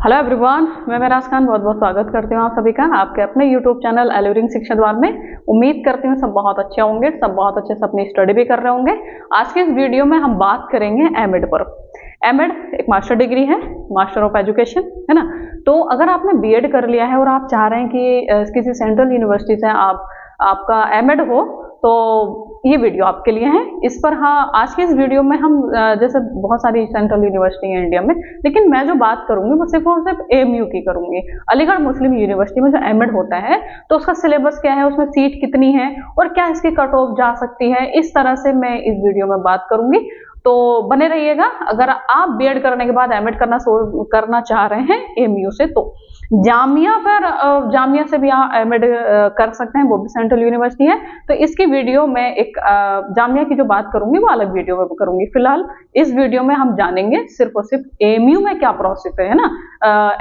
Hello everyone, मैं मेराज खान बहुत बहुत स्वागत करती हूँ आप सभी का आपके अपने यूट्यूब चैनल एल्यूरिंग शिक्षा द्वार में। उम्मीद करती हूँ सब बहुत अच्छे होंगे, सब बहुत अच्छे से अपनी स्टडी भी कर रहे होंगे। आज के इस वीडियो में हम बात करेंगे एमएड पर। एमएड एक मास्टर डिग्री है, मास्टर ऑफ एजुकेशन, है ना। तो अगर आपने बीएड कर लिया है और आप चाह रहे हैं कि किसी सेंट्रल यूनिवर्सिटी से आपका एमएड हो, तो ये वीडियो आपके लिए है। इस पर आज के इस वीडियो में हम जैसे बहुत सारी सेंट्रल यूनिवर्सिटी है इंडिया में, लेकिन मैं जो बात करूंगी वो सिर्फ और सिर्फ एएमयू की करूंगी। अलीगढ़ मुस्लिम यूनिवर्सिटी में जो एमएड होता है तो उसका सिलेबस क्या है, उसमें सीट कितनी है और क्या इसकी कट ऑफ जा सकती है, इस तरह से मैं इस वीडियो में बात करूंगी। तो बने रहिएगा। अगर आप बीएड करने के बाद एमएड करना चाह रहे हैं एएमयू से, तो जामिया से भी आप एमएड कर सकते हैं, वो भी सेंट्रल यूनिवर्सिटी है। तो इसकी वीडियो में एक जामिया की जो बात करूंगी वो अलग वीडियो में करूंगी। फिलहाल इस वीडियो में हम जानेंगे सिर्फ और सिर्फ एएमयू में क्या प्रोसेस है ना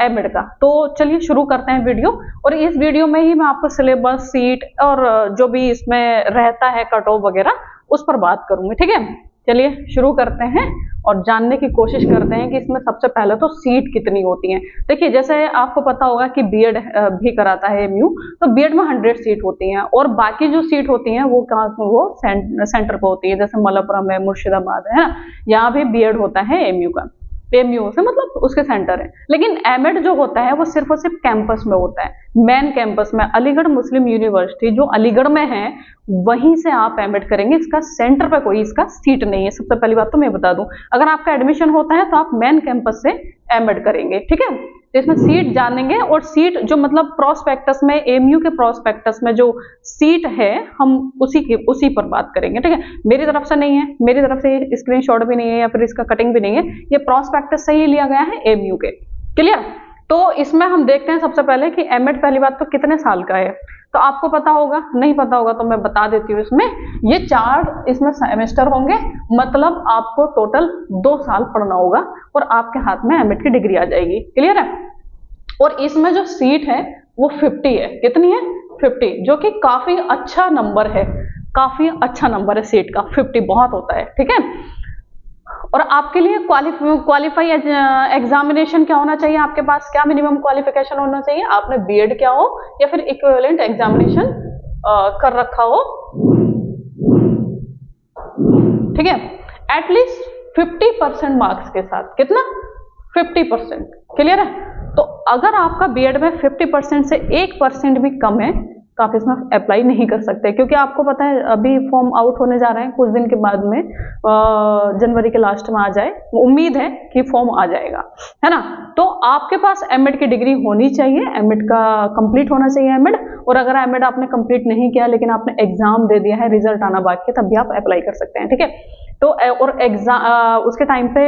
एमएड का। तो चलिए शुरू करते हैं वीडियो। और इस वीडियो में ही मैं आपको सिलेबस, सीट और जो भी इसमें रहता है कट ऑफ वगैरह उस पर बात करूंगी, ठीक है। चलिए शुरू करते हैं और जानने की कोशिश करते हैं कि इसमें सबसे पहले तो सीट कितनी होती हैं। देखिए, जैसे आपको पता होगा कि बीएड भी कराता है एएमयू, तो बीएड में 100 सीट होती हैं और बाकी जो सीट होती हैं वो सेंटर पे होती है, जैसे मलप्पुरम है, मुर्शिदाबाद है ना, यहाँ भी बीएड होता है एएमयू का। एएमयू से मतलब उसके सेंटर है। लेकिन एमएड जो होता है वो सिर्फ और सिर्फ कैंपस में होता है, मेन कैंपस में। अलीगढ़ मुस्लिम यूनिवर्सिटी जो अलीगढ़ में है वहीं से आप एमएड करेंगे। इसका सेंटर पे कोई इसका सीट नहीं है। सबसे पहली बात तो मैं बता दूं, अगर आपका एडमिशन होता है तो आप मेन कैंपस से एमएड करेंगे, ठीक है। तो इसमें सीट जानेंगे और सीट जो मतलब प्रोस्पेक्टस में, एएमयू के प्रोस्पेक्टस में जो सीट है हम उसी पर बात करेंगे, ठीक है। मेरी तरफ से नहीं है, मेरी तरफ से स्क्रीनशॉट भी नहीं है या फिर इसका कटिंग भी नहीं है, ये प्रोस्पेक्टस से ही लिया गया है एएमयू के। क्लियर। तो इसमें हम देखते हैं सबसे पहले कि एमएड पहली बात तो कितने साल का है। तो आपको पता होगा, नहीं पता होगा तो मैं बता देती हूँ। इसमें ये 4 इसमें सेमेस्टर होंगे, मतलब आपको टोटल 2 साल पढ़ना होगा और आपके हाथ में एमएड की डिग्री आ जाएगी। क्लियर है। और इसमें जो सीट है वो 50 है। कितनी है? 50, जो कि काफी अच्छा नंबर है, काफी अच्छा नंबर है सीट का। 50 बहुत होता है, ठीक है। और आपके लिए क्वालिफाई एग्जामिनेशन क्या होना चाहिए, आपके पास क्या मिनिमम क्वालिफिकेशन होना चाहिए, आपने बीएड किया हो या फिर इक्विवेलेंट एग्जामिनेशन कर रखा हो, ठीक है। एटलीस्ट 50% मार्क्स के साथ। कितना? 50%। क्लियर है। तो अगर आपका बीएड में 50% से 1% भी कम है तो आप इसमें अप्लाई नहीं कर सकते, क्योंकि आपको पता है अभी फॉर्म आउट होने जा रहे हैं कुछ दिन के बाद में, जनवरी के लास्ट में आ जाए, उम्मीद है कि फॉर्म आ जाएगा, है ना। तो आपके पास एमएड की डिग्री होनी चाहिए, एमएड का कंप्लीट होना चाहिए एमएड। और अगर एमएड आपने कंप्लीट नहीं किया लेकिन आपने एग्जाम दे दिया है, रिजल्ट आना बाकी है, तब भी आप अप्लाई कर सकते हैं, ठीक है। तो और एग्जाम उसके टाइम पे,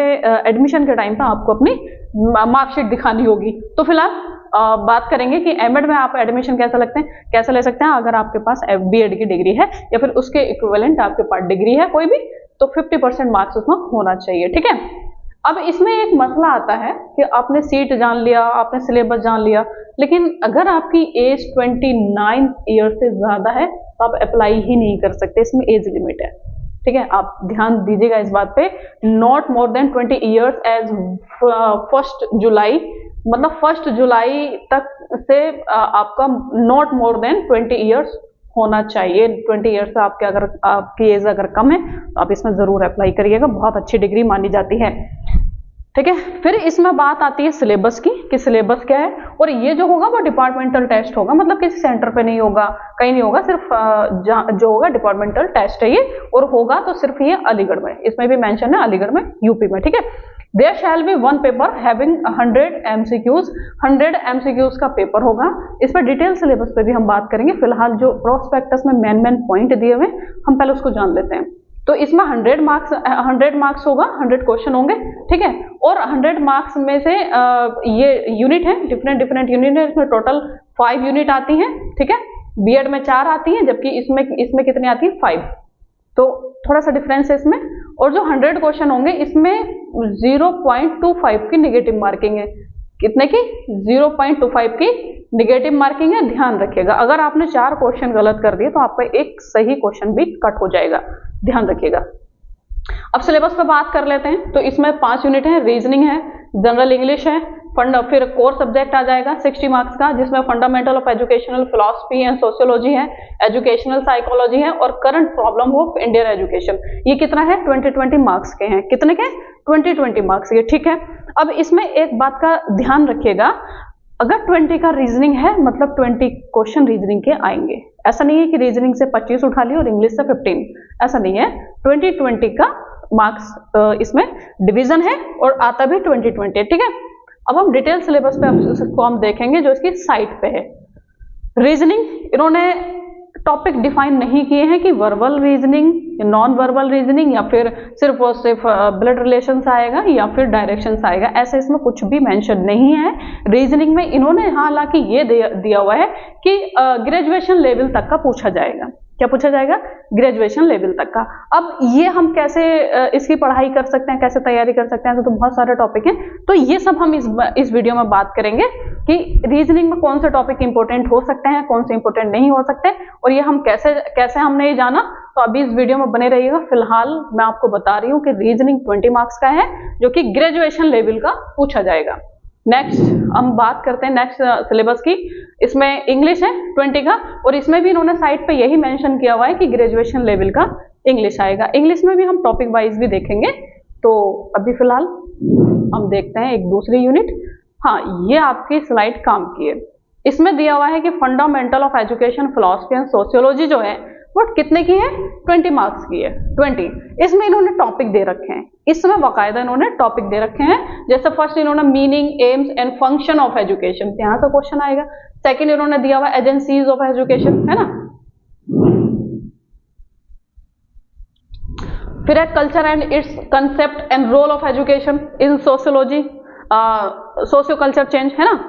एडमिशन के टाइम पे आपको अपनी मार्कशीट दिखानी होगी। तो फिलहाल बात करेंगे कि एमएड में आप एडमिशन कैसे ले सकते हैं। अगर आपके पास बीएड की डिग्री है या फिर उसके इक्विवेलेंट आपके पास डिग्री है कोई भी, तो 50% मार्क्स उसमें होना चाहिए, ठीक है। अब इसमें एक मसला आता है कि आपने सीट जान लिया, आपने सिलेबस जान लिया, लेकिन अगर आपकी एज 29 ईयर से ज्यादा है तो आप अप्लाई ही नहीं कर सकते, इसमें एज लिमिट है, ठीक है। आप ध्यान दीजिएगा इस बात पे। Not more than 20 years as 1 July, मतलब 1 जुलाई तक से आपका नॉट मोर देन 20 ईयर्स होना चाहिए। 20 ईयर्स से आपकी एज अगर कम है तो आप इसमें जरूर अप्लाई करिएगा, बहुत अच्छी डिग्री मानी जाती है, ठीक है। फिर इसमें बात आती है सिलेबस की, कि सिलेबस क्या है। और ये जो होगा वो डिपार्टमेंटल टेस्ट होगा, मतलब किसी सेंटर पे नहीं होगा, कहीं नहीं होगा, सिर्फ जो होगा डिपार्टमेंटल टेस्ट है ये, और होगा तो सिर्फ ये अलीगढ़ में। इसमें भी मेंशन है अलीगढ़ में, यूपी में, ठीक है। There shall be one paper having 100 MCQs, 100 MCQs का पेपर होगा। इस पर डिटेल सिलेबस पे भी हम बात करेंगे। फिलहाल जो प्रोस्पेक्टस में मेन पॉइंट दिए हुए हम पहले उसको जान लेते हैं। तो इसमें 100 मार्क्स होगा, 100 क्वेश्चन होंगे, ठीक है। और 100 मार्क्स में से ये यूनिट है, डिफरेंट यूनिट है। इसमें टोटल 5 यूनिट आती हैं, ठीक है। बीएड में 4 आती हैं, जबकि इसमें कितनी आती है? 5। तो थोड़ा सा डिफरेंस है इसमें। और जो 100 क्वेश्चन होंगे इसमें 0.25 की नेगेटिव मार्किंग है। कितने की? 0.25 की नेगेटिव मार्किंग है, ध्यान रखिएगा। अगर आपने 4 क्वेश्चन गलत कर दिए तो आपका एक सही क्वेश्चन भी कट हो जाएगा, ध्यान रखिएगा। अब सिलेबस पे बात कर लेते हैं। तो इसमें 5 यूनिट है, रीजनिंग है, जनरल इंग्लिश है, फिर कोर सब्जेक्ट आ जाएगा 60 मार्क्स का, जिसमें fundamental of educational philosophy and sociology है, एजुकेशनल साइकोलॉजी है और current problem of Indian education. ये कितना है 20 मार्क्स के हैं। कितने के 20 मार्क्स के, ठीक है। अब इसमें एक बात का ध्यान रखिएगा, अगर 20 का रीजनिंग है मतलब 20 क्वेश्चन रीजनिंग के आएंगे। ऐसा नहीं है कि रीजनिंग से 25 उठा लिया और इंग्लिश से 15, ऐसा नहीं है। 20 का मार्क्स इसमें डिवीजन है और आता भी 20, ठीक है। अब हम डिटेल सिलेबस पे इसको हम देखेंगे जो इसकी साइट पे है। रीजनिंग इन्होंने टॉपिक डिफाइन नहीं किए हैं कि verbal reasoning, non verbal reasoning या फिर सिर्फ और सिर्फ ब्लड रिलेशंस आएगा या फिर डायरेक्शंस आएगा, ऐसे इसमें कुछ भी मेंशन नहीं है। रीजनिंग में इन्होंने हालांकि ये दिया हुआ है कि ग्रेजुएशन लेवल तक का पूछा जाएगा। क्या पूछा जाएगा? ग्रेजुएशन लेवल तक का। अब ये हम कैसे इसकी पढ़ाई कर सकते हैं, कैसे तैयारी कर सकते हैं, तो बहुत सारे टॉपिक हैं, तो ये सब हम इस वीडियो में बात करेंगे कि रीजनिंग में कौन से टॉपिक इंपॉर्टेंट हो सकते हैं, कौन से इंपॉर्टेंट नहीं हो सकते, और ये हम कैसे हमने ये जाना। तो अभी इस वीडियो में बने रहिएगा। फिलहाल मैं आपको बता रही हूँ कि रीजनिंग 20 मार्क्स का है जो कि ग्रेजुएशन लेवल का पूछा जाएगा। नेक्स्ट हम बात करते हैं नेक्स्ट सिलेबस की। इसमें इंग्लिश है 20 का, और इसमें भी इन्होंने साइट पे यही मेंशन किया हुआ है कि ग्रेजुएशन लेवल का इंग्लिश आएगा। इंग्लिश में भी हम टॉपिक वाइज भी देखेंगे। तो अभी फिलहाल हम देखते हैं एक दूसरी यूनिट। हाँ, ये आपकी स्लाइड काम की है। इसमें दिया हुआ है कि fundamental of education philosophy and sociology जो है वो कितने की है? 20 मार्क्स की है। 20 इसमें इन्होंने टॉपिक दे रखे हैं, इसमें बाकायदा इन्होंने टॉपिक दे रखे हैं। जैसे फर्स्ट इन्होंने meaning, AIIMS and function of education, यहाँ से क्वेश्चन आएगा। सेकंड इन्होंने दिया हुआ एजेंसीज ऑफ एजुकेशन, है ना। फिर है culture and its concept and role of education in sociology, socio culture change, है ना।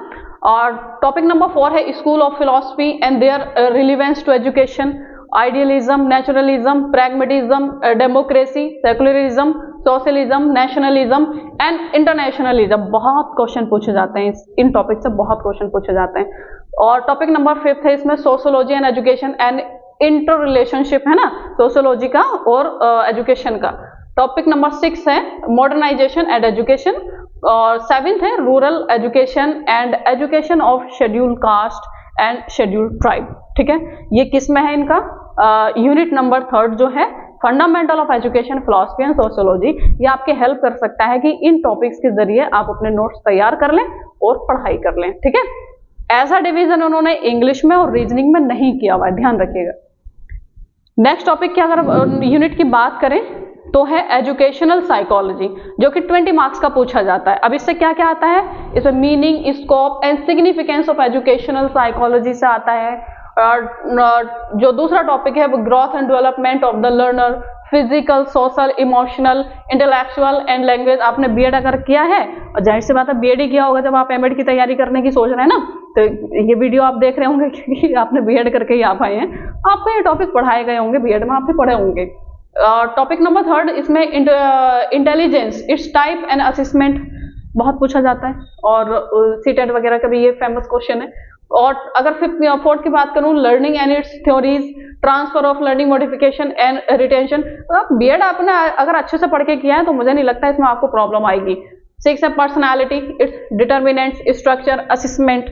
और टॉपिक नंबर 4 है school of philosophy and their relevance to education, idealism, naturalism, pragmatism, democracy, secularism, socialism, nationalism and internationalism. बहुत question पूछे जाते हैं इन topic से, बहुत क्वेश्चन पूछे जाते हैं। और टॉपिक नंबर 5 है इसमें sociology and education and inter relationship, है ना, सोशियोलॉजी का और एजुकेशन का। टॉपिक नंबर 6 है मॉडर्नाइजेशन एंड एजुकेशन, और 7th है rural education and education of scheduled caste and scheduled tribe, ठीक है। ये किस में है इनका? यूनिट नंबर 3 जो है fundamental of education philosophy and sociology. ये आपके हेल्प कर सकता है कि इन टॉपिक्स के जरिए आप अपने नोट्स तैयार कर लें और पढ़ाई कर लें, ठीक है। ऐसा डिवीजन उन्होंने इंग्लिश में और रीजनिंग में नहीं किया हुआ है, ध्यान रखिएगा। नेक्स्ट टॉपिक की अगर यूनिट की बात करें तो है एजुकेशनल साइकोलॉजी, जो कि 20 मार्क्स का पूछा जाता है। अब इससे क्या क्या आता है? इसमें meaning, scope and significance of educational psychology से आता है। और जो दूसरा टॉपिक है वो growth and development of the learner, physical, social, emotional, intellectual and language. आपने बीएड अगर किया है, और जाहिर सी बात है बीएड ही किया होगा जब आप एमएड की तैयारी करने की सोच रहे हैं ना, तो ये वीडियो आप देख रहे होंगे क्योंकि आपने बीएड करके ही आप आए हैं, आपको ये टॉपिक पढ़ाए गए होंगे, बीएड में आपने पढ़े होंगे। टॉपिक नंबर 3 इसमें intelligence, it's type and assessment, बहुत पूछा जाता है, और सीटेट वगैरह का भी ये फेमस क्वेश्चन है। और अगर 4th की बात करूं, learning and it's theories, transfer of learning, modification and retention. तो आप बीएड आपने अगर अच्छे से पढ़ के किया है तो मुझे नहीं लगता इसमें आपको प्रॉब्लम आएगी। 6 है personality, it's determinants, structure, assessment,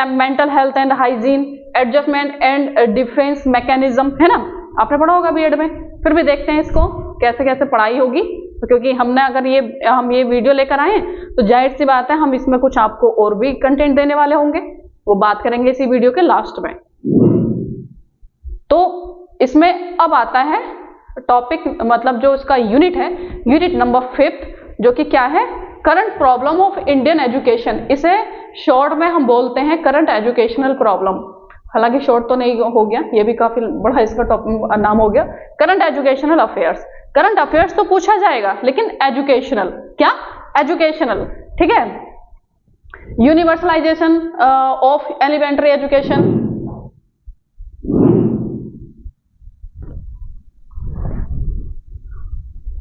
mental health and hygiene, adjustment and defence mechanism, है ना, आपने पढ़ा होगा बीएड में। फिर भी देखते हैं इसको कैसे कैसे पढ़ाई होगी, तो क्योंकि हमने अगर हम ये वीडियो लेकर आए तो जाहिर सी बात है हम इसमें कुछ आपको और भी कंटेंट देने वाले होंगे, वो बात करेंगे इसी वीडियो के लास्ट में। तो इसमें अब आता है टॉपिक, मतलब जो इसका यूनिट है, यूनिट नंबर 5, जो कि क्या है? Current problem of Indian education. इसे शॉर्ट में हम बोलते हैं करंट एजुकेशनल प्रॉब्लम। हालांकि शॉर्ट तो नहीं हो गया, ये भी काफी बड़ा इसका टॉपिक नाम हो गया, current educational affairs. Current affairs तो पूछा जाएगा, लेकिन एजुकेशनल, क्या? एजुकेशनल, ठीक है। Universalisation of elementary education,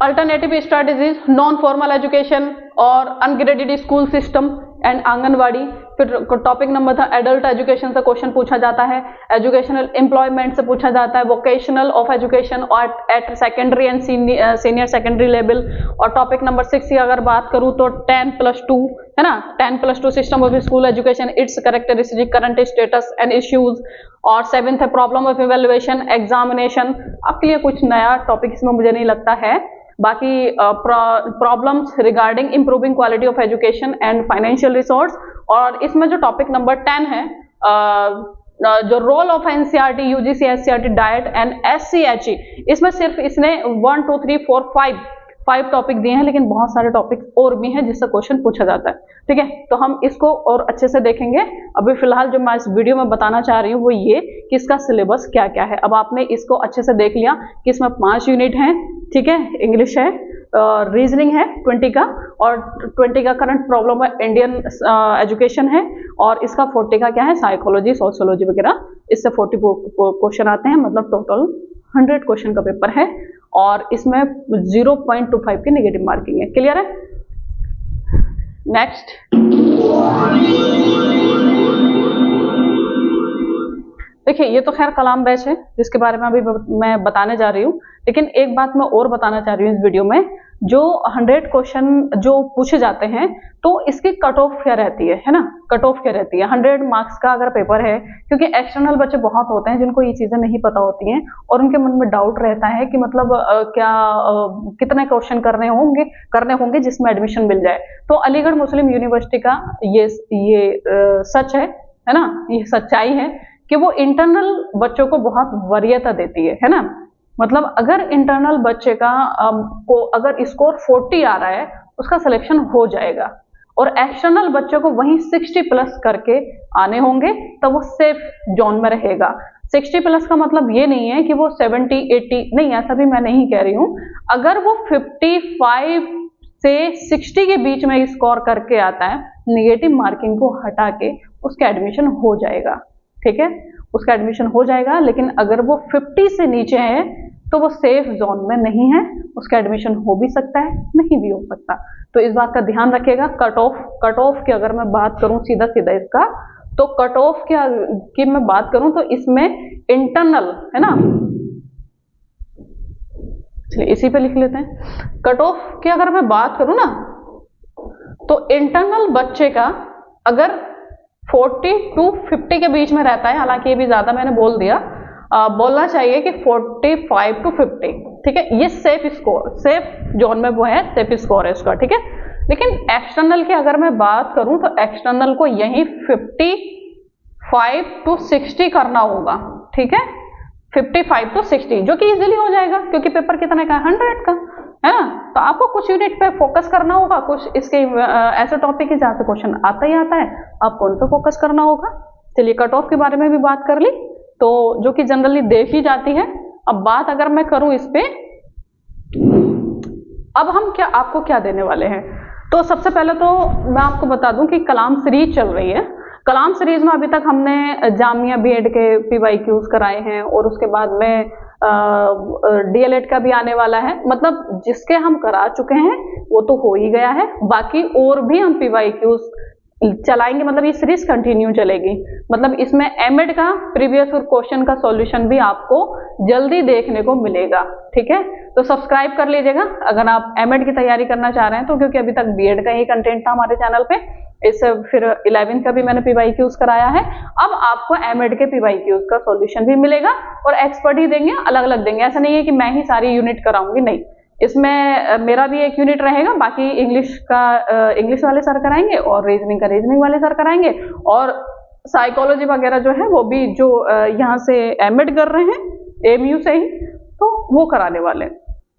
alternative strategies, non formal education और ungraded school system and anganwadi, फिर टॉपिक नंबर था एडल्ट एजुकेशन से क्वेश्चन पूछा जाता है, एजुकेशनल एम्प्लॉयमेंट से पूछा जाता है, वोकेशनल ऑफ एजुकेशन और at secondary and senior secondary level. और टॉपिक नंबर 6 की अगर बात करूं तो 10+2 है ना, 10+2 system of school education, it's characteristic, current status and issues. और 7th है प्रॉब्लम ऑफ इवेल्युएशन एग्जामिनेशन। आपके लिए कुछ नया टॉपिक इसमें मुझे नहीं लगता है। बाकी problems regarding improving quality of education and financial resource. और इसमें जो टॉपिक नंबर 10 है जो role of NCERT, UGC, SCERT, DIET and SCHE, इसमें सिर्फ इसने 1 2 3 4 5 टॉपिक दिए हैं, लेकिन बहुत सारे टॉपिक और भी हैं जिससे क्वेश्चन पूछा जाता है। ठीक है, तो हम इसको और अच्छे से देखेंगे। अभी फिलहाल जो मैं इस वीडियो में बताना चाह रही हूँ वो ये कि इसका सिलेबस क्या क्या है। अब आपने इसको अच्छे से देख लिया कि इसमें 5 यूनिट हैं। ठीक है, इंग्लिश है, रीजनिंग है 20 का, और 20 का करंट प्रॉब्लम है इंडियन एजुकेशन है, और इसका 40 का क्या है, साइकोलॉजी, सोशियोलॉजी वगैरह। इससे 40 क्वेश्चन आते हैं, मतलब टोटल 100 क्वेश्चन का पेपर है, और इसमें 0.25 की नेगेटिव मार्किंग है। क्लियर है? नेक्स्ट, देखिए ये तो खैर कलाम बैच है जिसके बारे में अभी मैं बताने जा रही हूँ, लेकिन एक बात मैं और बताना चाह रही हूँ इस वीडियो में। जो 100 क्वेश्चन जो पूछे जाते हैं तो इसकी कट ऑफ क्या रहती है ना, कट ऑफ क्या रहती है 100 मार्क्स का अगर पेपर है, क्योंकि एक्सटर्नल बच्चे बहुत होते हैं जिनको ये चीजें नहीं पता होती हैं और उनके मन में डाउट रहता है कि मतलब कितने क्वेश्चन करने होंगे जिसमें एडमिशन मिल जाए। तो अलीगढ़ मुस्लिम यूनिवर्सिटी का ये सच है ना, ये सच्चाई है कि वो इंटरनल बच्चों को बहुत वरीयता देती है ना। मतलब अगर इंटरनल बच्चे का को अगर स्कोर 40 आ रहा है उसका सिलेक्शन हो जाएगा, और एक्सटर्नल बच्चों को वहीं 60+ करके आने होंगे तब वो सेफ जोन में रहेगा। 60+ का मतलब ये नहीं है कि वो 70 80 नहीं, ऐसा भी मैं नहीं कह रही हूँ। अगर वो 55 से 60 के बीच में स्कोर करके आता है, नेगेटिव मार्किंग को हटा के उसका एडमिशन हो जाएगा। ठीक है, उसका एडमिशन हो जाएगा। लेकिन अगर वो 50 से नीचे है तो वो सेफ जोन में नहीं है, उसका एडमिशन हो भी सकता है, नहीं भी हो सकता। तो इस बात का ध्यान रखिएगा। कट ऑफ की अगर मैं बात करूं सीधा इसका, तो कट ऑफ की मैं बात करूं तो इसमें इंटरनल है ना, चलिए इसी पे लिख लेते हैं। कट ऑफ की अगर मैं बात करूं ना तो इंटरनल बच्चे का अगर 40 to 50 के बीच में रहता है, हालांकि ये भी ज्यादा मैंने बोल दिया, बोलना चाहिए कि 45 to 50। ठीक है, ये सेफ स्कोर, सेफ जोन में वो है, सेफ स्कोर है उसका। ठीक है, लेकिन एक्सटर्नल की अगर मैं बात करूं तो एक्सटर्नल को यही 55 to 60 करना होगा। ठीक है, 55 to 60 जो कि इजीली हो जाएगा, क्योंकि पेपर कितने का है, 100 का है ना। तो आपको कुछ यूनिट पे फोकस करना होगा, कुछ इसके ऐसे टॉपिक है जहाँ से क्वेश्चन आता ही आता है, आपको उन पे फोकस करना होगा। चलिए कट ऑफ के बारे में भी बात कर ली, तो जो कि जनरली देखी जाती है। अब बात अगर मैं करूं इस पे, अब हम आपको क्या देने वाले हैं, तो सबसे पहले तो मैं आपको बता दूं कि कलाम सीरीज चल रही है। कलाम सीरीज में अभी तक हमने जामिया बीएड के PYQs कराए हैं, और उसके बाद में DLED का भी आने वाला है। मतलब जिसके हम करा चुके हैं वो तो हो ही गया है, बाकी और भी हम PYQs चलाएंगे। मतलब ये सीरीज कंटिन्यू चलेगी। मतलब इसमें एमएड का प्रीवियस क्वेश्चन का सॉल्यूशन भी आपको जल्दी देखने को मिलेगा। ठीक है, तो सब्सक्राइब कर लीजिएगा अगर आप एमएड की तैयारी करना चाह रहे हैं तो, क्योंकि अभी तक बीएड का ही कंटेंट था हमारे चैनल पे। इससे फिर 11th का भी मैंने PYQs कराया है। अब आपको एमएड के PYQs का सॉल्यूशन भी मिलेगा, और एक्सपर्ट ही देंगे, अलग अलग देंगे। ऐसा नहीं है कि मैं ही सारी यूनिट कराऊंगी, नहीं। इसमें मेरा भी एक यूनिट रहेगा, बाकी इंग्लिश का इंग्लिश वाले सर कराएंगे, और रीजनिंग का रीजनिंग वाले सर कराएंगे, और साइकोलॉजी वगैरह जो है वो भी जो यहाँ से एमएड कर रहे हैं AMU से ही, तो वो कराने वाले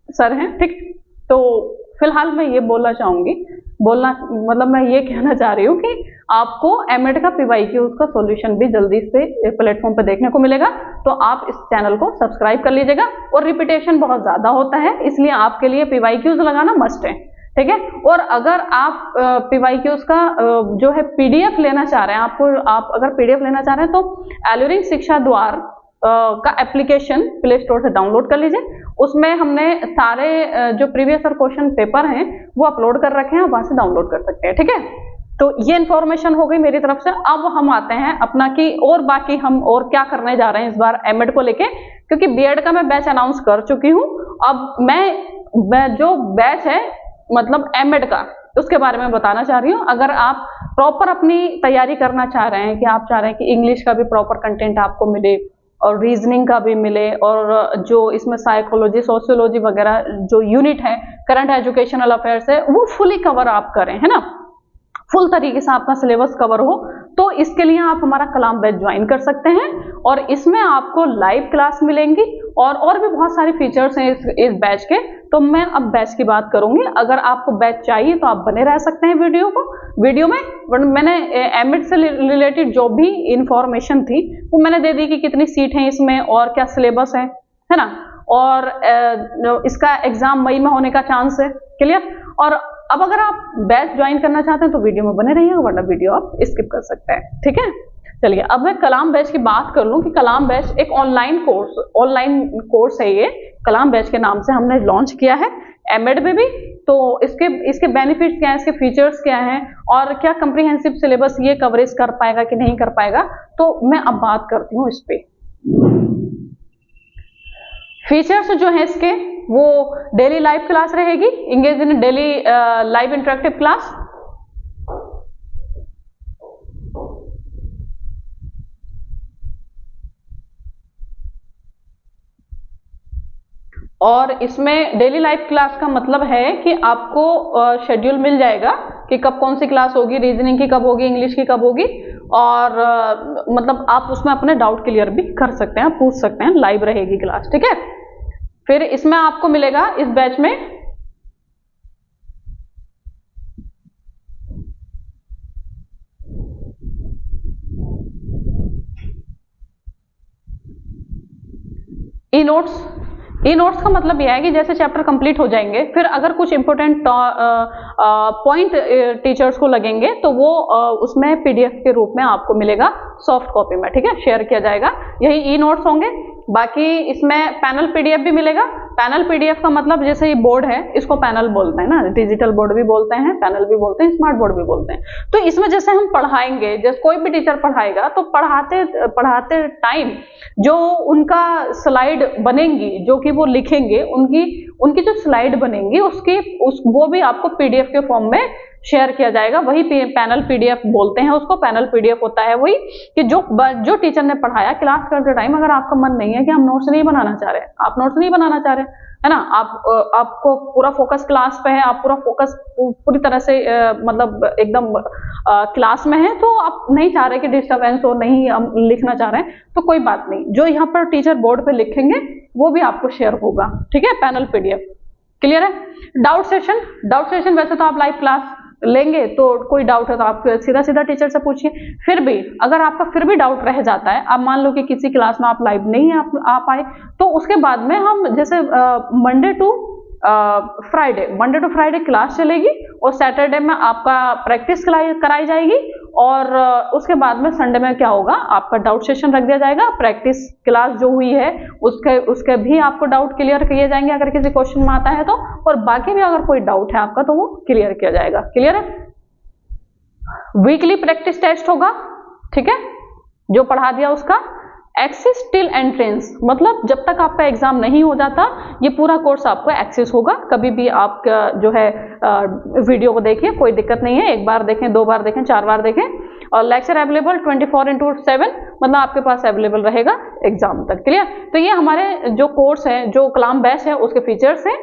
सर हैं। ठीक, तो फिलहाल मैं ये मतलब मैं ये कहना चाह रही हूँ कि आपको एमएड का PYQs का सॉल्यूशन भी जल्दी से प्लेटफॉर्म पे देखने को मिलेगा। तो आप इस चैनल को सब्सक्राइब कर लीजिएगा, और रिपीटेशन बहुत ज्यादा होता है इसलिए आपके लिए PYQs लगाना मस्ट है। ठीक है, और अगर आप PYQs का जो है PDF लेना चाह रहे हैं, आप अगर PDF लेना चाह रहे हैं तो एल्यूरिंग शिक्षा द्वार का एप्लीकेशन प्ले स्टोर से डाउनलोड कर लीजिए। उसमें हमने सारे जो प्रीवियस क्वेश्चन पेपर हैं वो अपलोड कर रखे हैं, वहां से डाउनलोड कर सकते हैं। ठीक है, तो ये इंफॉर्मेशन हो गई मेरी तरफ से। अब हम आते हैं अपना कि और बाकी हम और क्या करने जा रहे हैं इस बार एमएड को लेके, क्योंकि बीएड का मैं बैच अनाउंस कर चुकी हूँ। अब मैं जो बैच है मतलब एमएड का, उसके बारे में बताना चाह रही हूँ। अगर आप प्रॉपर अपनी तैयारी करना चाह रहे हैं कि आप चाह रहे हैं कि इंग्लिश का भी प्रॉपर कंटेंट आपको मिले और रीजनिंग का भी मिले, और जो इसमें साइकोलॉजी, सोशियोलॉजी वगैरह जो यूनिट है, करंट एजुकेशनल अफेयर्स है, वो फुली कवर आप करें, है ना, फुल तरीके से आपका सिलेबस कवर हो, तो इसके लिए आप हमारा कलाम बैच ज्वाइन कर सकते हैं। और इसमें आपको लाइव क्लास मिलेंगी और भी बहुत सारे फीचर्स हैं इस बैच के। तो मैं अब बैच की बात करूंगी। अगर आपको बैच चाहिए तो आप बने रह सकते हैं वीडियो में मैंने एमएड से रिलेटेड जो भी इंफॉर्मेशन थी वो मैंने दे दी कि कितनी सीट है इसमें और क्या सिलेबस है ना, और इसका एग्जाम मई में होने का चांस है। क्लियर। और अब अगर आप बैच ज्वाइन करना चाहते हैं तो वीडियो में बने रहिएगा, वरना वीडियो आप स्किप कर सकते हैं। ठीक है, चलिए अब मैं कलाम बैच की बात कर लूं कि कलाम बैच एक ऑनलाइन कोर्स है। ये कलाम बैच के नाम से हमने लॉन्च किया है एमएड में भी। तो इसके बेनिफिट्स क्या है, इसके फीचर्स क्या हैं, और क्या कंप्रीहेंसिव सिलेबस ये कवरेज कर पाएगा कि नहीं कर पाएगा, तो मैं अब बात करती हूँ इस पे। फीचर्स जो है इसके, वो डेली लाइव क्लास रहेगी, engage in daily live interactive class. और इसमें डेली लाइव क्लास का मतलब है कि आपको शेड्यूल मिल जाएगा कि कब कौन सी क्लास होगी, रीजनिंग की कब होगी, इंग्लिश की कब होगी, और मतलब आप उसमें अपने डाउट क्लियर भी कर सकते हैं, पूछ सकते हैं, लाइव रहेगी क्लास। ठीक है। फिर इसमें आपको मिलेगा इस बैच में ई नोट्स का मतलब यह है कि जैसे चैप्टर कंप्लीट हो जाएंगे, फिर अगर कुछ इंपॉर्टेंट पॉइंट टीचर्स को लगेंगे तो वो उसमें पीडीएफ के रूप में आपको मिलेगा सॉफ्ट कॉपी में। ठीक है, शेयर किया जाएगा, यही ई नोट्स होंगे। बाकी इसमें पैनल पीडीएफ भी मिलेगा। पैनल पीडीएफ का मतलब जैसे ये बोर्ड है, इसको पैनल बोलते हैं ना, डिजिटल बोर्ड भी बोलते हैं, पैनल भी बोलते हैं, स्मार्ट बोर्ड भी बोलते हैं। तो इसमें जैसे हम पढ़ाएंगे, जैसे कोई भी टीचर पढ़ाएगा तो पढ़ाते टाइम जो उनका स्लाइड बनेंगी, जो कि वो लिखेंगे, उनकी जो स्लाइड बनेंगी वो भी आपको पीडीएफ के फॉर्म में शेयर किया जाएगा। वही पैनल पीडीएफ बोलते हैं उसको। पैनल पीडीएफ होता है वही कि जो टीचर ने पढ़ाया क्लास करते टाइम, अगर आपका मन नहीं है कि हम नोट्स नहीं बनाना चाह रहे, आप नोट्स नहीं बनाना चाह रहे, है ना, आपको पूरा फोकस क्लास पे है, आप पूरा फोकस पूरी तरह से मतलब एकदम क्लास में है, तो आप नहीं चाह रहे कि डिस्टर्बेंस हो, नहीं हम लिखना चाह रहे हैं, तो कोई बात नहीं, जो यहाँ पर टीचर बोर्ड पे लिखेंगे वो भी आपको शेयर होगा। ठीक है, पैनल पीडीएफ। क्लियर है। डाउट सेशन वैसे तो आप लाइव क्लास लेंगे, तो कोई डाउट है तो आप सीधा टीचर से पूछिए। फिर भी अगर आपका फिर भी डाउट रह जाता है, आप मान लो कि किसी क्लास में आप लाइव नहीं आ पाए, तो उसके बाद में हम जैसे मंडे टू फ्राइडे क्लास चलेगी, और सैटरडे में आपका प्रैक्टिस कराई जाएगी, और उसके बाद में संडे में क्या होगा, आपका डाउट सेशन रख दिया जाएगा। प्रैक्टिस क्लास जो हुई है उसके भी आपको डाउट क्लियर किए जाएंगे अगर किसी क्वेश्चन में आता है तो, और बाकी भी अगर कोई डाउट है आपका तो वो क्लियर किया जाएगा। क्लियर है। वीकली प्रैक्टिस टेस्ट होगा। ठीक है, जो पढ़ा दिया उसका। एक्सेस टिल एंट्रेंस, मतलब जब तक आपका एग्जाम नहीं हो जाता ये पूरा कोर्स आपको एक्सेस होगा। कभी भी आपका जो है वीडियो को देखिए, कोई दिक्कत नहीं है, 1 बार देखें, 2 बार देखें, 4 बार देखें। और लेक्चर अवेलेबल 24/7, मतलब आपके पास अवेलेबल रहेगा एग्जाम तक। क्लियर। तो ये हमारे जो कोर्स है, जो कलाम बैच है, उसके फीचर्स है।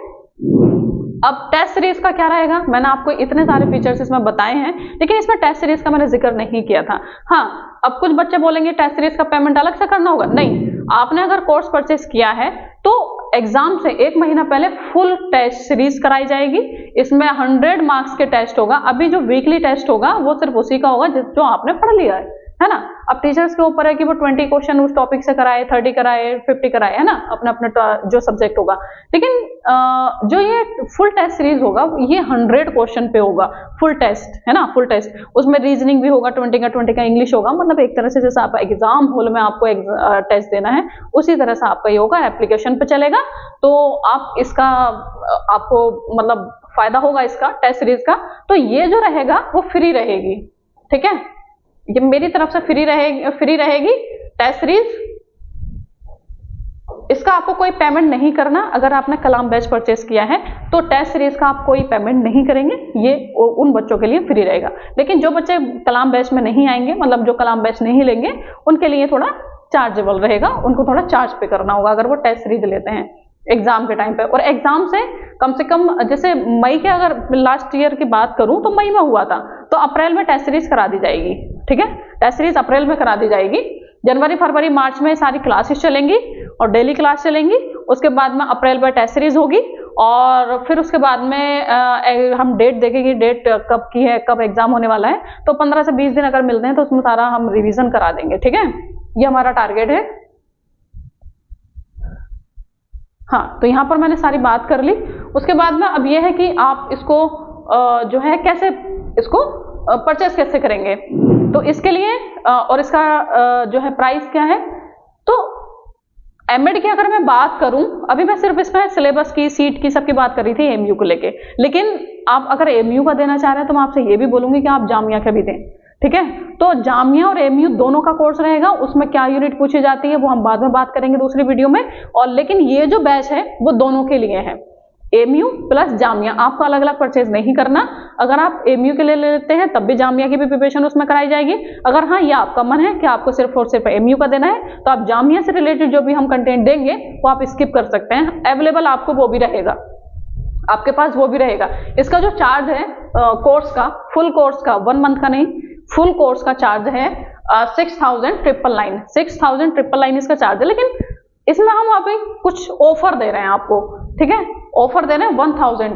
अब टेस्ट सीरीज का क्या रहेगा, मैंने आपको इतने सारे फीचर्स इसमें बताए हैं, लेकिन इसमें टेस्ट सीरीज का मैंने जिक्र नहीं किया था। हाँ, अब कुछ बच्चे बोलेंगे टेस्ट सीरीज का पेमेंट अलग से करना होगा। नहीं, आपने अगर कोर्स परचेस किया है तो एग्जाम से 1 महीना पहले फुल टेस्ट सीरीज कराई जाएगी। इसमें 100 मार्क्स के टेस्ट होगा। अभी जो वीकली टेस्ट होगा वो सिर्फ उसी का होगा जो आपने पढ़ लिया है ना। अब टीचर्स के ऊपर है कि वो 20 क्वेश्चन उस टॉपिक से कराए, 30 कराए, 50 कराए, है ना, अपना अपना जो सब्जेक्ट होगा। लेकिन जो ये फुल टेस्ट सीरीज होगा ये 100 क्वेश्चन पे होगा, फुल टेस्ट, है ना, फुल टेस्ट। उसमें रीजनिंग भी होगा 20 का इंग्लिश होगा, मतलब एक तरह से जैसे आप एग्जाम हॉल में आपको टेस्ट देना है उसी तरह से आपका ये होगा, एप्लीकेशन पे चलेगा। तो आप इसका आपको मतलब फायदा होगा इसका टेस्ट सीरीज का। तो ये जो रहेगा वो फ्री रहेगी, ठीक है, ये मेरी तरफ से फ्री रहेगी टेस्ट सीरीज। इसका आपको कोई पेमेंट नहीं करना। अगर आपने कलाम बैच परचेस किया है तो टेस्ट सीरीज का आप कोई पेमेंट नहीं करेंगे, ये उन बच्चों के लिए फ्री रहेगा। लेकिन जो बच्चे कलाम बैच में नहीं आएंगे, मतलब जो कलाम बैच नहीं लेंगे, उनके लिए थोड़ा चार्जेबल रहेगा, उनको थोड़ा चार्ज पे करना होगा अगर वो टेस्ट सीरीज लेते हैं एग्जाम के टाइम पे। और एग्जाम से कम जैसे मई के अगर लास्ट ईयर की बात करूं तो मई में हुआ था, तो अप्रैल में टेस्ट सीरीज करा दी जाएगी, ठीक है, टेस्ट सीरीज अप्रैल में करा दी जाएगी। जनवरी फरवरी मार्च में सारी क्लासेस चलेंगी और डेली क्लास चलेंगी। उसके बाद में अप्रैल में टेस्ट सीरीज होगी और फिर उसके बाद में हम डेट देखेंगे, डेट कब की है, कब एग्जाम होने वाला है। तो 15 से 20 दिन अगर मिलते हैं तो उसमें सारा हम रिवीजन करा देंगे, ठीक है, ये हमारा टारगेट है। हाँ, तो यहाँ पर मैंने सारी बात कर ली। उसके बाद में अब ये है कि आप इसको जो है कैसे इसको परचेस कैसे करेंगे। तो इसके लिए और इसका जो है प्राइस क्या है। तो एमएड की अगर मैं बात करूं, अभी मैं सिर्फ इसमें सिलेबस की, सीट की, सबकी बात कर रही थी एमयू को लेके। लेकिन आप अगर एमयू का देना चाह रहे हैं तो मैं आपसे ये भी बोलूंगी कि आप जामिया का भी दें, ठीक है। तो जामिया और एमयू दोनों का कोर्स रहेगा, उसमें क्या यूनिट पूछी जाती है वो हम बाद में बात करेंगे दूसरी वीडियो में। और लेकिन ये जो बैच है वो दोनों के लिए है, एमयू प्लस जामिया। आपको अलग अलग परचेज नहीं करना। अगर आप एमयू के लिए ले लेते हैं तब भी जामिया की भी प्रिपरेशन उसमें कराई जाएगी। अगर हाँ ये आपका मन है कि आपको सिर्फ और सिर्फ एमयू का देना है तो आप जामिया से रिलेटेड जो भी हम कंटेंट देंगे वो आप स्किप कर सकते हैं, अवेलेबल आपको वो भी रहेगा, आपके पास वो भी रहेगा। इसका जो चार्ज है कोर्स का, फुल कोर्स का, 1 मंथ का नहीं, फुल कोर्स का चार्ज है 6,999 6,999 इसका चार्ज है। लेकिन इसमें हम अभी कुछ ऑफर दे रहे हैं आपको, ठीक है, ऑफर दे रहे हैं 1,000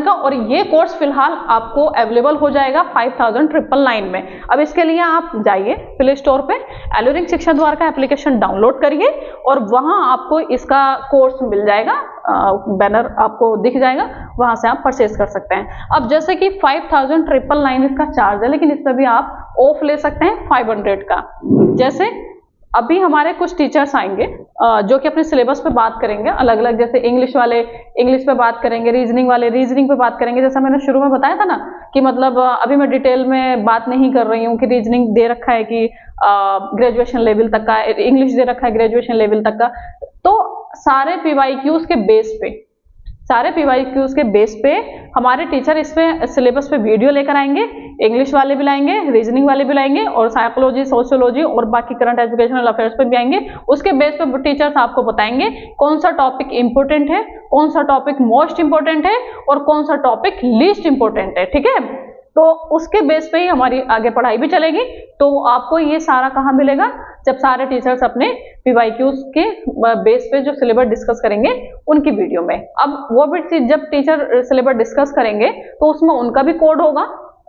का। और ये कोर्स फिलहाल आपको अवेलेबल हो जाएगा 5,999 में। अब इसके लिए आप जाइए प्ले स्टोर पे, एल्यूरिंग शिक्षा द्वार का एप्लीकेशन डाउनलोड करिए और वहां आपको इसका कोर्स मिल जाएगा, बैनर आपको दिख जाएगा, वहां से आप परचेज कर सकते हैं। अब जैसे कि 5,999 इसका चार्ज है, लेकिन इसमें भी आप ऑफ ले सकते हैं 500 का। जैसे अभी हमारे कुछ टीचर्स आएंगे जो कि अपने सिलेबस पे बात करेंगे अलग अलग, जैसे इंग्लिश वाले इंग्लिश पे बात करेंगे, रीजनिंग वाले रीजनिंग पे बात करेंगे। जैसा मैंने शुरू में बताया था ना कि मतलब अभी मैं डिटेल में बात नहीं कर रही हूँ कि रीजनिंग दे रखा है कि ग्रेजुएशन लेवल तक का, इंग्लिश दे रखा है ग्रेजुएशन लेवल तक का। तो सारे पीवाईक्यूज के बेस पे हमारे टीचर इसमें सिलेबस पे वीडियो लेकर आएंगे, इंग्लिश वाले भी लाएंगे, रीजनिंग वाले भी लाएंगे और साइकोलॉजी, सोशियोलॉजी और बाकी करंट एजुकेशनल अफेयर्स पे भी आएंगे। उसके बेस पे टीचर्स आपको बताएंगे कौन सा टॉपिक इंपोर्टेंट है, कौन सा टॉपिक मोस्ट इंपोर्टेंट है और कौन सा टॉपिक लीस्ट इंपोर्टेंट है, ठीक है। तो उसके बेस पे ही हमारी आगे पढ़ाई भी चलेगी। तो आपको ये सारा कहाँ मिलेगा, जब सारे टीचर्स अपने पीवाईक्यूज के बेस पे जो सिलेबस डिस्कस करेंगे उनकी वीडियो में। अब वो भी जब टीचर सिलेबस डिस्कस करेंगे तो उसमें उनका भी कोड होगा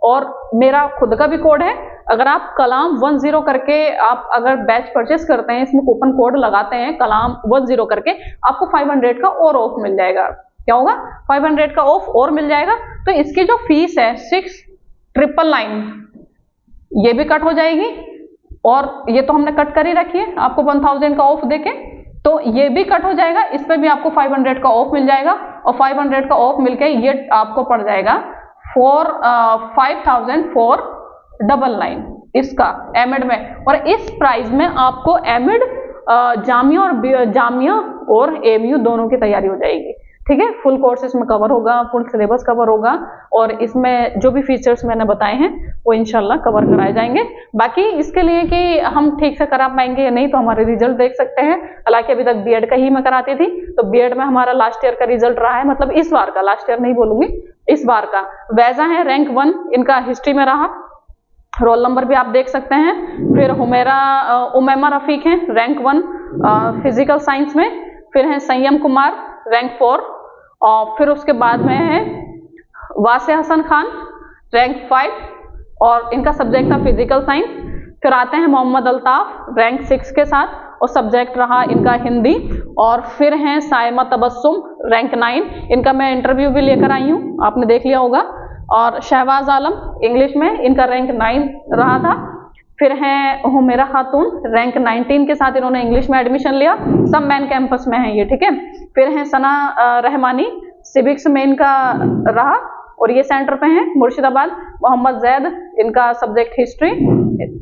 और मेरा खुद का भी कोड है। अगर आप कलाम 10 करके आप अगर बैच परचेस करते हैं, इसमें कूपन कोड लगाते हैं कलाम 10 करके, आपको 500 का और ऑफ मिल जाएगा। क्या होगा, 500 का ऑफ और मिल जाएगा। तो इसकी जो फीस है 6,999 ये भी कट हो जाएगी और ये तो हमने कट कर ही रखी है आपको 1,000 का ऑफ देके, तो ये भी कट हो जाएगा। इस पे भी आपको 500 का ऑफ मिल जाएगा और 500 का ऑफ मिलके ये आपको पड़ जाएगा 5,499 इसका एमएड में। और इस प्राइस में आपको एमएड, जामिया और एमयू दोनों की तैयारी हो जाएगी, ठीक है। फुल कोर्स इसमें कवर होगा, फुल सिलेबस कवर होगा और इसमें जो भी फीचर्स मैंने बताए हैं वो इंशाल्लाह कवर कराए जाएंगे। बाकी इसके लिए कि हम ठीक से करा पाएंगे या नहीं तो हमारे रिजल्ट देख सकते हैं। हालांकि अभी तक बीएड का ही मैं कराती थी, तो बीएड में हमारा लास्ट ईयर का रिजल्ट रहा है, मतलब इस बार का, लास्ट ईयर नहीं बोलूंगी, इस बार का। वैजा है रैंक 1 इनका हिस्ट्री में रहा, रोल नंबर भी आप देख सकते हैं। फिर उमैमा रफीक है रैंक 1 फिजिकल साइंस में। फिर है संयम कुमार रैंक 4 और फिर उसके बाद में है वासे हसन खान रैंक 5 और इनका सब्जेक्ट था फिजिकल साइंस। फिर आते हैं मोहम्मद अल्ताफ रैंक 6 के साथ, और सब्जेक्ट रहा इनका हिंदी। और फिर हैं साइमा तबस्सुम रैंक 9, इनका मैं इंटरव्यू भी लेकर आई हूँ, आपने देख लिया होगा। और शहबाज आलम इंग्लिश में, इनका रैंक 9 रहा था। फिर हैं हुमेरा खातून रैंक 19 के साथ, इन्होंने इंग्लिश में एडमिशन लिया, सब मैन कैंपस में है ये, ठीक है। फिर हैं सना रहमानी, सिविक्स में इनका रहा और ये सेंटर पे हैं मुर्शिदाबाद। मोहम्मद जैद, इनका सब्जेक्ट हिस्ट्री।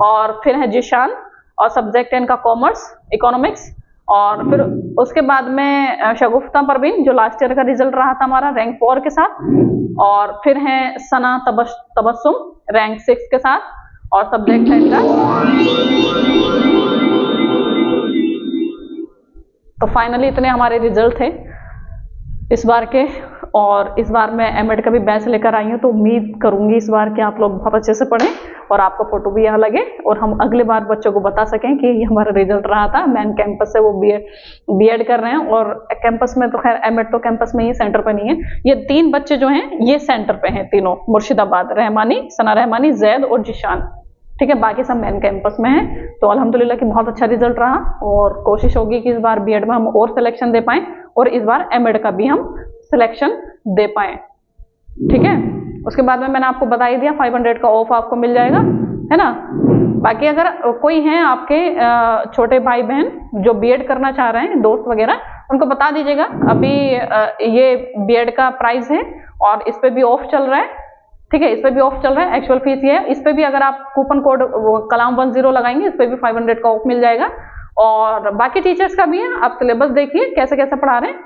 और फिर है जिशान, और सब्जेक्ट है इनका कॉमर्स इकोनॉमिक्स। और फिर उसके बाद में शगुफ्ता परवीन, जो लास्ट ईयर का रिजल्ट रहा था हमारा रैंक 4 के साथ। और फिर है सना तबस्सुम रैंक 6 के साथ, और सब्जेक्ट है इनका। तो फाइनली इतने हमारे रिजल्ट थे इस बार के। और इस बार मैं एमएड का भी बैच लेकर आई हूँ, तो उम्मीद करूंगी इस बार कि आप लोग बहुत अच्छे से पढ़ें और आपका फोटो भी यहाँ लगे, और हम अगले बार बच्चों को बता सकें कि ये हमारा रिजल्ट रहा था। मैन कैंपस से वो बीएड कर रहे हैं, और कैंपस में तो खैर एमएड तो कैंपस में ही, सेंटर पर नहीं है। ये 3 बच्चे जो हैं ये सेंटर पे हैं तीनों, मुर्शिदाबाद, रहमानी, सना रहमानी, जैद और जिशान, ठीक है। बाकी सब मेन कैंपस में है। तो अल्हम्दुलिल्लाह कि बहुत अच्छा रिजल्ट रहा, और कोशिश होगी कि इस बार बीएड में हम और सिलेक्शन दे पाएं, और इस बार एमएड का भी हम सिलेक्शन दे पाएं, ठीक है। उसके बाद में मैंने आपको बता ही दिया 500 का ऑफ आपको मिल जाएगा, है ना। बाकी अगर कोई हैं आपके छोटे भाई बहन जो बीएड करना चाह रहे हैं, दोस्त वगैरह, उनको बता दीजिएगा अभी ये बीएड का प्राइस है और इस पे भी ऑफ चल रहा है, ठीक है। इस पे भी ऑफ चल रहा है, एक्चुअल फीस ये है। इस पे भी अगर आप कूपन कोड कलाम 10 लगाएंगे, इस पे भी 500 का ऑफ मिल जाएगा। और बाकी टीचर्स का भी है, आप सिलेबस देखिए कैसे कैसे पढ़ा रहे हैं,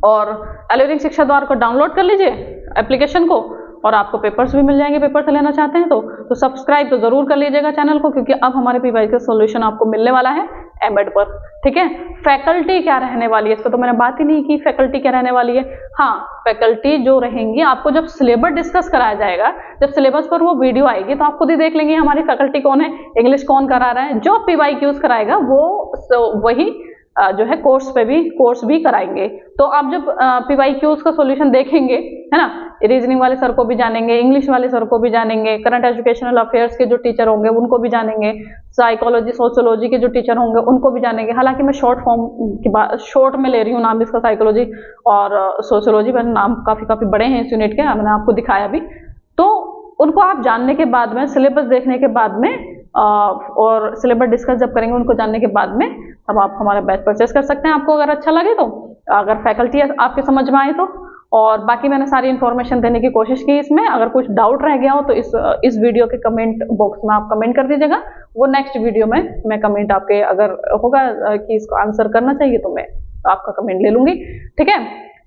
और एलिवरिंग शिक्षा द्वार को डाउनलोड कर लीजिए एप्लीकेशन को, और आपको पेपर्स भी मिल जाएंगे। पेपर से लेना चाहते हैं तो सब्सक्राइब तो जरूर कर लीजिएगा चैनल को, क्योंकि अब हमारे पीवाई का सॉल्यूशन आपको मिलने वाला है एमएड पर, ठीक है। फैकल्टी क्या रहने वाली है, इस पर तो मैंने बात ही नहीं की, फैकल्टी क्या रहने वाली है। हाँ, फैकल्टी जो रहेंगी, आपको जब सिलेबस डिस्कस कराया जाएगा, जब सिलेबस पर वो वीडियो आएगी तो आप खुद ही देख लेंगे हमारी फैकल्टी कौन है, इंग्लिश कौन करा रहा है। जो पीवाईक्यूज कराएगा वो वही जो है कोर्स भी कराएंगे। तो आप जब पीवाईक्यूज का सॉल्यूशन देखेंगे, है ना, रीजनिंग वाले सर को भी जानेंगे, इंग्लिश वाले सर को भी जानेंगे, करंट एजुकेशनल अफेयर्स के जो टीचर होंगे उनको भी जानेंगे, साइकोलॉजी सोशियोलॉजी के जो टीचर होंगे उनको भी जानेंगे। हालांकि मैं शॉर्ट फॉर्म की बात शॉर्ट में ले रही हूँ नाम इसका, साइकोलॉजी और सोशियोलॉजी, मैंने नाम काफी बड़े हैं इस यूनिट के, मैंने आपको दिखाया भी। तो उनको आप जानने के बाद में, सिलेबस देखने के बाद में, और सिलेबस डिस्कस जब करेंगे उनको जानने के बाद में, तब आप हमारा बैच परचेस कर सकते हैं, आपको अगर अच्छा लगे तो, अगर फैकल्टी आपके समझ में आए तो। और बाकी मैंने सारी इन्फॉर्मेशन देने की कोशिश की इसमें। अगर कुछ डाउट रह गया हो तो इस वीडियो के कमेंट बॉक्स में आप कमेंट कर दीजिएगा, वो नेक्स्ट वीडियो में मैं कमेंट आपके अगर होगा कि इसको आंसर करना चाहिए तो मैं आपका कमेंट ले लूंगी, ठीक है।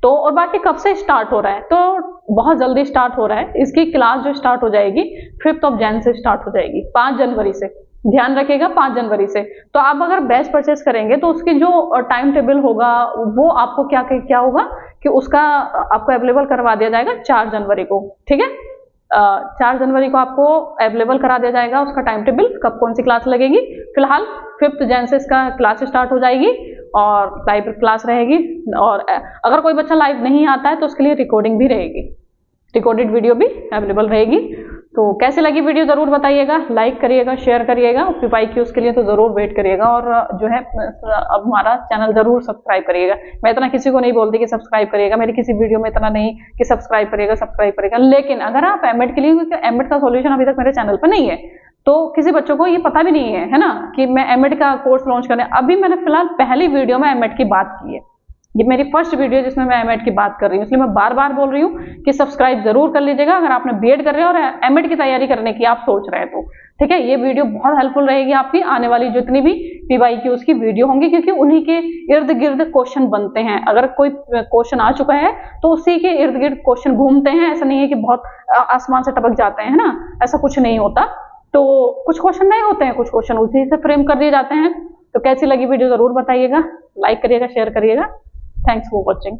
तो और बाकी कब से स्टार्ट हो रहा है, तो बहुत जल्दी स्टार्ट हो रहा है। इसकी क्लास जो स्टार्ट हो जाएगी 5 जनवरी से स्टार्ट हो जाएगी, 5 जनवरी से, ध्यान रखिएगा 5 जनवरी से। तो आप अगर बैच परचेस करेंगे तो उसकी जो टाइम टेबल होगा वो आपको क्या होगा कि उसका आपको अवेलेबल करवा दिया जाएगा 4 जनवरी को, ठीक है। 4 जनवरी को आपको अवेलेबल करा दिया जाएगा उसका टाइम टेबल, कब कौन सी क्लास लगेगी। फिलहाल 5 जनवरी से इसका क्लास स्टार्ट हो जाएगी और लाइव क्लास रहेगी। और अगर कोई बच्चा लाइव नहीं आता है तो उसके लिए रिकॉर्डिंग भी रहेगी, रिकॉर्डेड वीडियो भी अवेलेबल रहेगी। तो कैसे लगी वीडियो जरूर बताइएगा, लाइक करिएगा, शेयर करिएगा, पीवाईक्यूज के लिए तो जरूर वेट करिएगा, और जो है अब हमारा चैनल जरूर सब्सक्राइब करिएगा। मैं इतना किसी को नहीं बोलती कि सब्सक्राइब करिएगा, मेरी किसी वीडियो में इतना नहीं कि सब्सक्राइब करिएगा, लेकिन अगर आप एमएड के लिए, क्योंकि एमएड का सॉल्यूशन अभी तक मेरे चैनल पर नहीं है, तो किसी बच्चों को ये पता भी नहीं है ना कि मैं एमएड का कोर्स लॉन्च करने, अभी मैंने फिलहाल पहली वीडियो में एमएड की बात की है, ये मेरी फर्स्ट वीडियो जिसमें मैं एमएड की बात कर रही हूँ, इसलिए मैं बार बार बोल रही हूँ कि सब्सक्राइब जरूर कर लीजिएगा अगर आपने बीएड कर रहे हो और एमएड की तैयारी करने की आप सोच रहे हैं तो, ठीक है। ये वीडियो बहुत हेल्पफुल रहेगी आपकी, आने वाली जितनी भी पीवाईक्यूज की वीडियो होंगी, क्योंकि उन्हीं के इर्द गिर्द क्वेश्चन बनते हैं। अगर कोई क्वेश्चन आ चुका है तो उसी के इर्द गिर्द क्वेश्चन घूमते हैं, ऐसा नहीं है कि बहुत आसमान से टपक जाते हैं ना, ऐसा कुछ नहीं होता। तो कुछ क्वेश्चन नए होते हैं, कुछ क्वेश्चन उसी से फ्रेम कर दिए जाते हैं। तो कैसी लगी वीडियो जरूर बताइएगा, लाइक करिएगा, शेयर करिएगा। Thanks for watching.